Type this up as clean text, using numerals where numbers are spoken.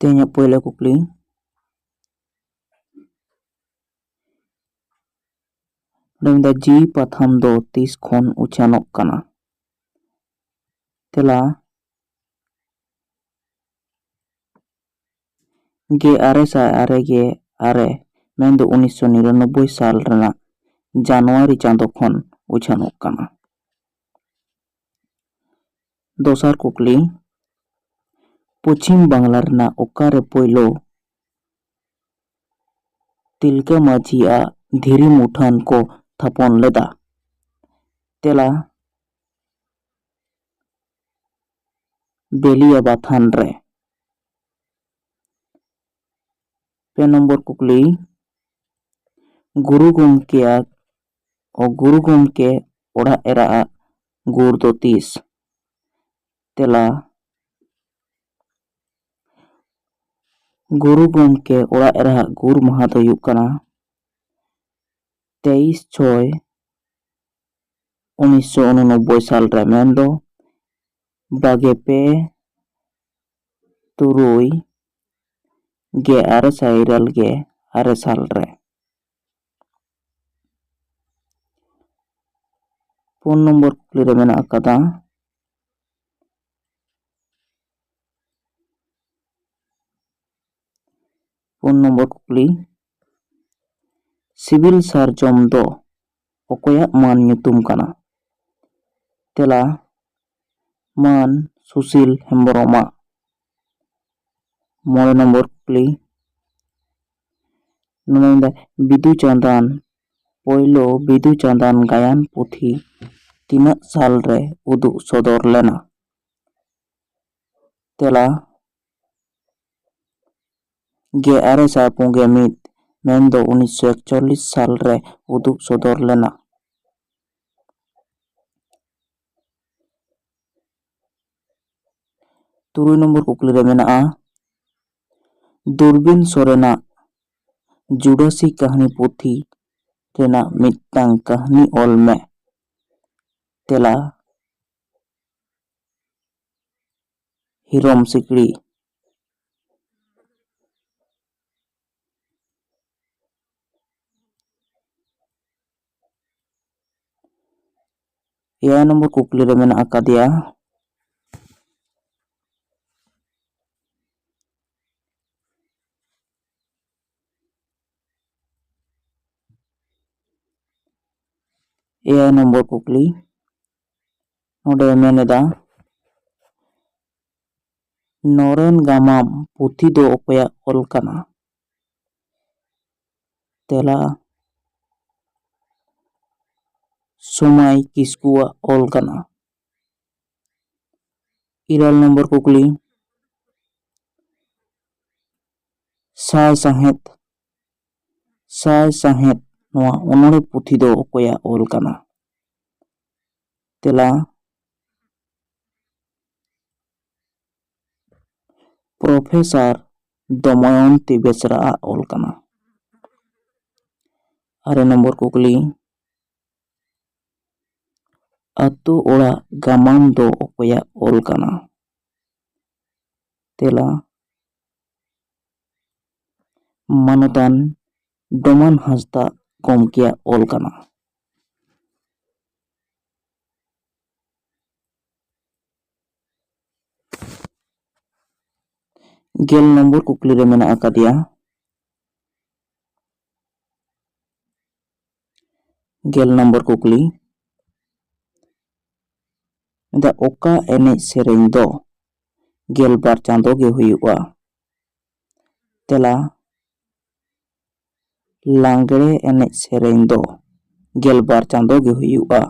ᱛᱮᱦᱮᱧᱟᱜ ᱯᱳᱭᱞᱳ ᱠᱩᱠᱞᱤ ᱢᱮᱱᱫᱟ ᱡᱤᱣᱤ ᱯᱟᱛᱷᱟᱢ ᱫᱚ ᱛᱤᱥ ᱠᱷᱚᱱ ᱩᱪᱷᱟᱹᱱᱚᱜ ᱠᱟᱱᱟ? ᱛᱮᱞᱟ 1896 ᱢᱮᱱᱫᱚ 1999 ᱥᱟᱞ ᱨᱮᱱᱟᱜ ᱡᱟᱱᱩᱣᱟᱨᱤ ᱪᱟᱸᱫᱳ ᱠᱷᱚᱱ ᱩᱪᱷᱟᱹᱱᱚᱜ ᱠᱟᱱᱟ। ᱫᱚᱥᱟᱨ ᱠᱩᱠᱞᱤ ᱯᱚᱪᱷᱤᱢ ᱵᱟᱝᱞᱟ ᱨᱮᱱᱟᱜ ᱚᱠᱟᱨᱮ ᱯᱳᱭᱞᱳ ᱛᱤᱞᱠᱟᱹ ᱢᱟᱹᱡᱷᱤᱭᱟᱜ ᱫᱷᱤᱨᱤ ᱢᱩᱴᱷᱟᱹᱱ ᱠᱚ ᱛᱷᱟᱯᱚᱱ ᱞᱮᱫᱟ? ᱛᱮᱞᱟ ᱵᱮᱞᱤᱭᱟᱵᱟᱛᱷᱟᱱ ᱨᱮ। 2 নম্বর ᱠᱩᱠᱞᱤ ᱜᱩᱨᱩ ᱜᱚᱢᱠᱮ ᱚᱲᱟᱜ ᱮᱨᱟᱼᱟᱜ ᱜᱩᱨ ᱫᱚ ᱛᱤᱥ? ᱛᱮᱞᱟ ᱜᱩᱨᱩ ᱜᱚᱢᱠᱮ ᱚᱲᱟᱜ ᱮᱨᱟᱼᱟᱜ ᱜᱩᱨ ᱢᱟᱦᱟ ᱫᱚ ᱦᱩᱭᱩᱜ ᱠᱟᱱᱟ 23/6/1989 ᱥᱟᱞ ᱨᱮ ᱢᱮᱱᱫᱚ 22/6/1896 ᱥᱟᱞ ᱨᱮ। 4 নম্বর ᱠᱩᱠᱞᱤ ᱨᱮ ᱢᱮᱱᱟᱜ ᱟᱠᱟᱫᱟ ᱥᱤᱵᱤᱞ ᱥᱟᱨᱡᱚᱢ ᱫᱚ ᱚᱠᱚᱭᱟᱜ ᱢᱟᱹᱱ ᱧᱩᱛᱩᱢ ᱠᱟᱱᱟ? ᱛᱮᱞᱟ ᱢᱟᱹᱱ ᱥᱩᱥᱤᱞ ᱦᱮᱢᱵᱨᱚᱢᱟᱜ। 5 নম্বর ᱠᱩᱠᱞᱤ ᱢᱮᱱᱫᱟ ᱯᱳᱭᱞᱳ ᱵᱤᱫᱩ ᱪᱟᱸᱫᱟᱱ ᱜᱟᱭᱟᱱ ᱯᱩᱛᱷᱤ ᱛᱤᱱᱟᱹᱜ ᱥᱟᱞ ᱨᱮ ᱩᱫᱩᱜ ᱥᱚᱫᱚᱨ ᱞᱮᱱᱟ? ᱛᱮᱞᱟ 1851 ᱢᱮᱱᱫᱚ 1941 ᱥᱟᱞ ᱨᱮ ᱩᱫᱩᱜ ᱥᱚᱫᱚᱨ ᱞᱮᱱᱟ। 3 নম্বর ᱠᱩᱠᱞᱤ ᱨᱮ ᱢᱮᱱᱟᱜᱼᱟ ᱫᱩᱨᱵᱤᱱ ᱥᱚᱨᱮᱱᱟᱜ ᱡᱩᱰᱟᱹᱥᱤ ᱠᱟᱹᱦᱱᱤ ᱯᱩᱛᱷᱤ ᱨᱮᱱᱟᱜ ᱢᱤᱫᱴᱟᱝ ᱠᱟᱹᱦᱱᱤ ᱚᱞ ᱢᱮ। ᱛᱮᱞᱟ ᱦᱤᱨᱚᱢ ᱥᱤᱠᱲᱤ। 6 নম্বর ᱠᱩᱠᱞᱤ ᱨᱮ ᱢᱮᱱᱟᱜ ᱟᱠᱟᱫᱮᱭᱟ ᱱᱚᱰᱮ ᱢᱮᱱᱮᱫᱟ ᱱᱚᱨᱮᱱ ᱜᱟᱢᱟᱢ ᱯᱩᱛᱷᱤ ᱫᱚ ᱚᱠᱚᱭᱟᱜ ᱚᱞ ᱠᱟᱱᱟ? ᱛᱮᱞᱟ ᱥᱚᱢᱟᱭ ᱠᱤᱥᱠᱩᱣᱟᱜ ᱚᱞ ᱠᱟᱱᱟ। 9 নম্বর ᱠᱩᱠᱞᱤ ᱥᱟᱭ ᱥᱟᱶᱦᱮᱫ ᱱᱚᱣᱟ ᱚᱱᱚᱬᱦᱮ ᱯᱩᱛᱷᱤ ᱫᱚ ᱚᱠᱚᱭᱟᱜ ᱚᱞ ᱠᱟᱱᱟ? ᱛᱮᱞᱟ ᱯᱨᱚᱯᱷᱮᱥᱟᱨ ᱫᱚᱢᱚᱭᱚᱱᱛᱤ ᱵᱮᱥᱨᱟᱼᱟᱜ ᱚᱞ ᱠᱟᱱᱟ। 8 নম্বর ᱠᱩᱠᱞᱤ ᱟᱛᱳ ᱚᱲᱟᱜ ᱜᱟᱢᱟᱢ ᱫᱚ ᱚᱠᱚᱭᱟᱜ ᱚᱞ ᱠᱟᱱᱟ? ᱛᱮᱞᱟ ᱢᱟᱱᱚᱛᱟᱱ ᱰᱚᱢᱟᱱ ᱦᱟᱸᱥᱫᱟ ᱜᱚᱢᱠᱮᱭᱟᱜ ᱚᱞ ᱠᱟᱱᱟ। 10 নম্বর ᱠᱩᱠᱞᱤ ᱨᱮ ᱢᱮᱱᱟᱜ ᱟᱠᱟᱫᱮᱭᱟ 10 নম্বর ᱠᱩᱠᱞᱤ ᱚᱠᱟ ᱮᱱᱮᱡ ᱥᱮᱨᱮᱧ ᱫᱚ 12 ᱪᱟᱸᱫᱳ ᱜᱮ ᱦᱩᱭᱩᱜᱼᱟ? ᱛᱮᱞᱟ ᱞᱟᱜᱽᱲᱮ ᱮᱱᱮᱡ ᱥᱮᱨᱮᱧ ᱫᱚ 12 ᱪᱟᱸᱫᱳ ᱜᱮ ᱦᱩᱭᱩᱜᱼᱟ।